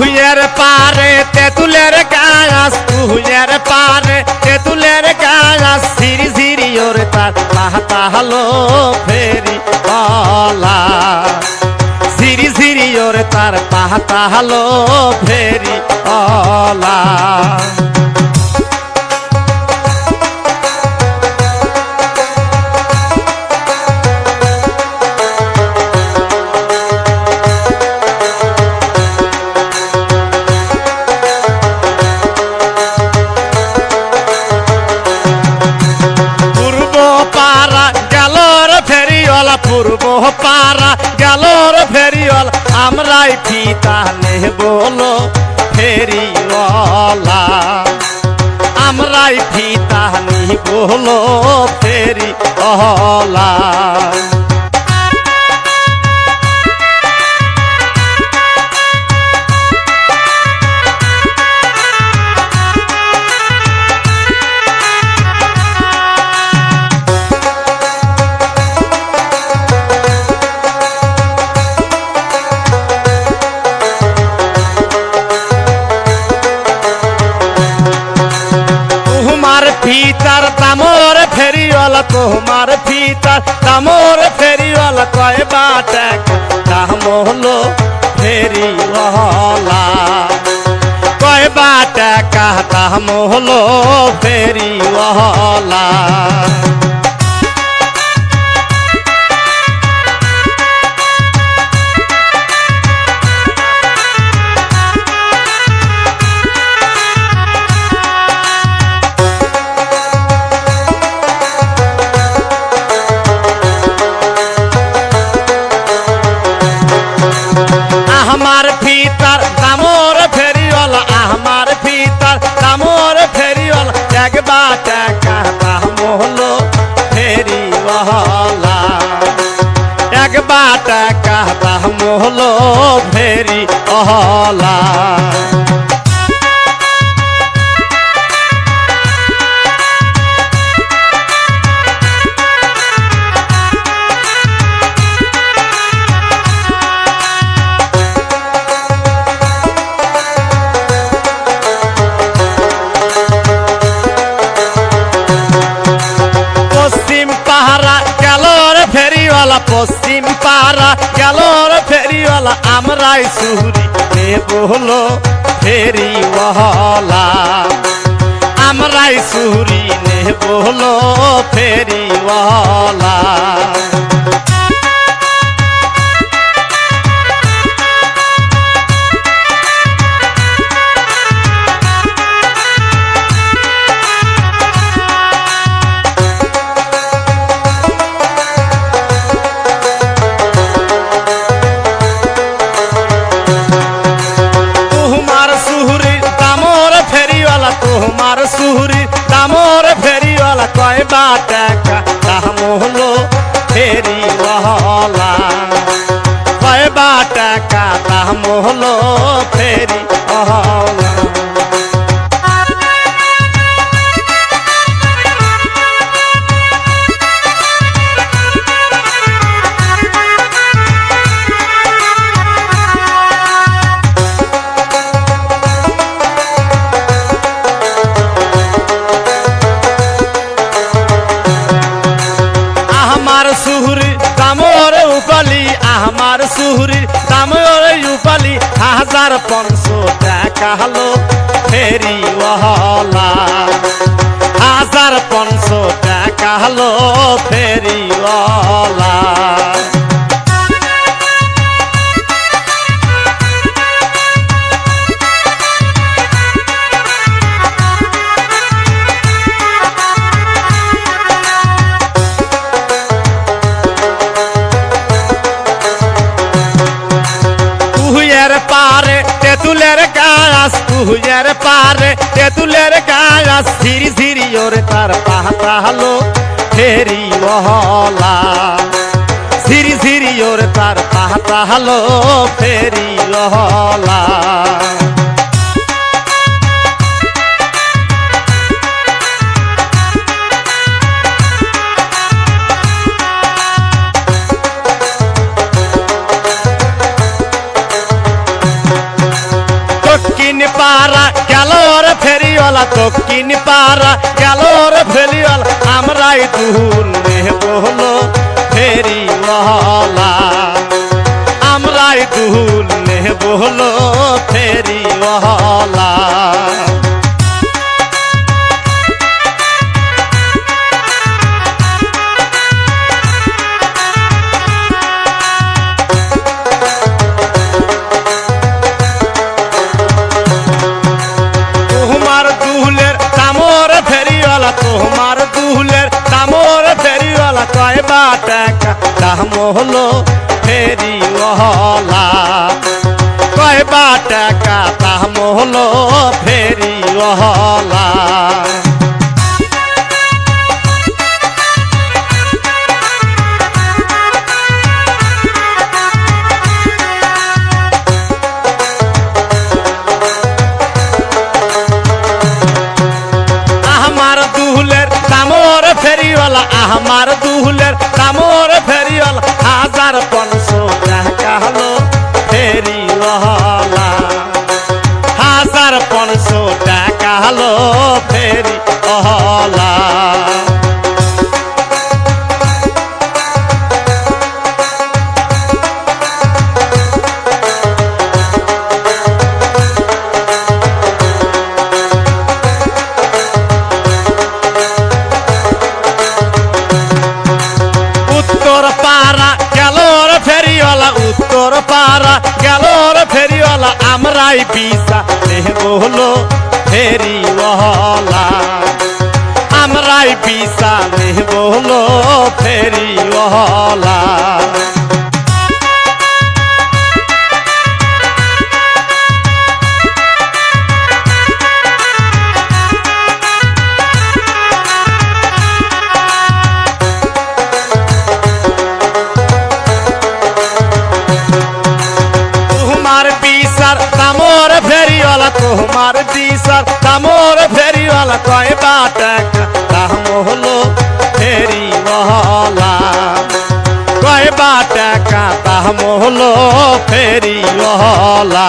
তুইয়ের পারে তেঁতুলের গাছ, তুইয়ের পারে তেঁতুলের গাছ, ঝিরি ঝিরি ওরে তার পাতা হলো ফেরি ওলা, ঝিরি ঝিরি ওরে তার পাতা হলো ফেরি ওলা। পূর্ব পারা গেলর ফেরিওয়াল, আমরাই ফিতা নেহ বলো ফেরিওয়ালা, আমরাই ফিতা নিহ বলো ফেরিওয়ালা। ফিতার দামর ফেরিওয়ালা, তোমার ফিতার দামর ফেরিওয়ালা, কয় বাটা দাম হলো ফেরিওয়ালা, কয় বাটা দাম হলো ফেরিওয়ালা। আমার ফিতার দামর ফেরিওয়ালা, আমার ফিতার দামর ফেরিওয়ালা, এক বাটা দাম হলো ফেরিওয়ালা, এক বাটা দাম হলো ফেরিওয়ালা। পশ্চিম পাড়া গেলর ফেরিওয়ালা, আমরাই সুরি বলো ফেরিওয়ালা, আমরাই সুরি নে বলো ফেরিওয়ালা। তোমার সুহুরি দামর ফেরিওয়ালা, কয় বাটা দাম হলো ফেরিওয়ালা, কয় বাটা দাম হলো ফেরিওয়ালা। সুহুরি দামর উপালি, আমার সুহুরি দামর উপালি, 1500 টাকা হলো ফেরিওয়ালা, 1500 টাকা হলো ফেরিওয়ালা। পারে তেঁতুলের গাছ, তুইয়ের পারে তেঁতুলের গাছ, ঝিরি ঝিরি ওরে তার পাতা হলো ফেরিওয়ালা, ঝিরি ঝিরি ওরে তার পাতা হলো ফেরিওয়ালা। দক্ষিণ পাড়া গেল রে ফেরিওয়ালা দক্ষিণ পাড়া গেল রে ফেরিওয়ালা আমরাই দুল নেব হলো ফেরিওয়ালা আমরাই দুল নেব হলো ফেরিওয়ালা তোমার দুলের দামর ফেরিওয়ালা কয়বা টাকা দাম হলো ফেরিওয়ালা কয়বা টাকা দাম হলো ফেরিওয়ালা ফেরিওয়ালা আমার দুলের দামর ফেরিওয়ালা 1500 টাকা হলো ফেরিওয়ালা 1500 টাকা হলো ফেরিওয়ালা উত্তর পাড়া গেল রে ফেরিওয়ালা আমরাই বিসা নেব হলো ফেরিওয়ালা আমরাই বিসা নেব হলো ফেরিওয়ালা তোমার দিশার দামর ফেরিওয়ালা কয়বা টাকা দাম হলো ফেরিওয়ালা কয়বা টাকা দাম হলো ফেরিওয়ালা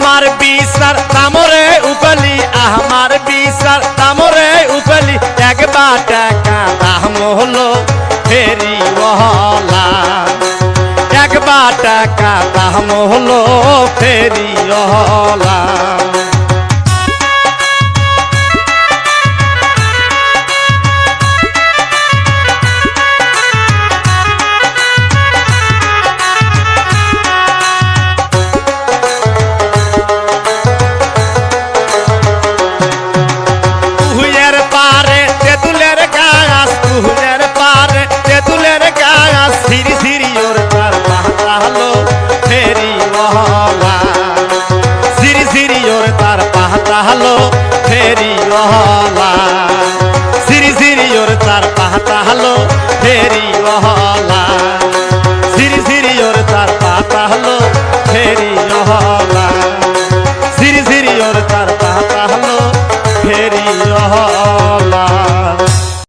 আমার বিসার দামরে উপলি আমার বিসার দামরে উপলি একবা টাকা দাম হলো ফেরিওয়ালা একবা টাকা দাম হলো ফেরিওয়ালা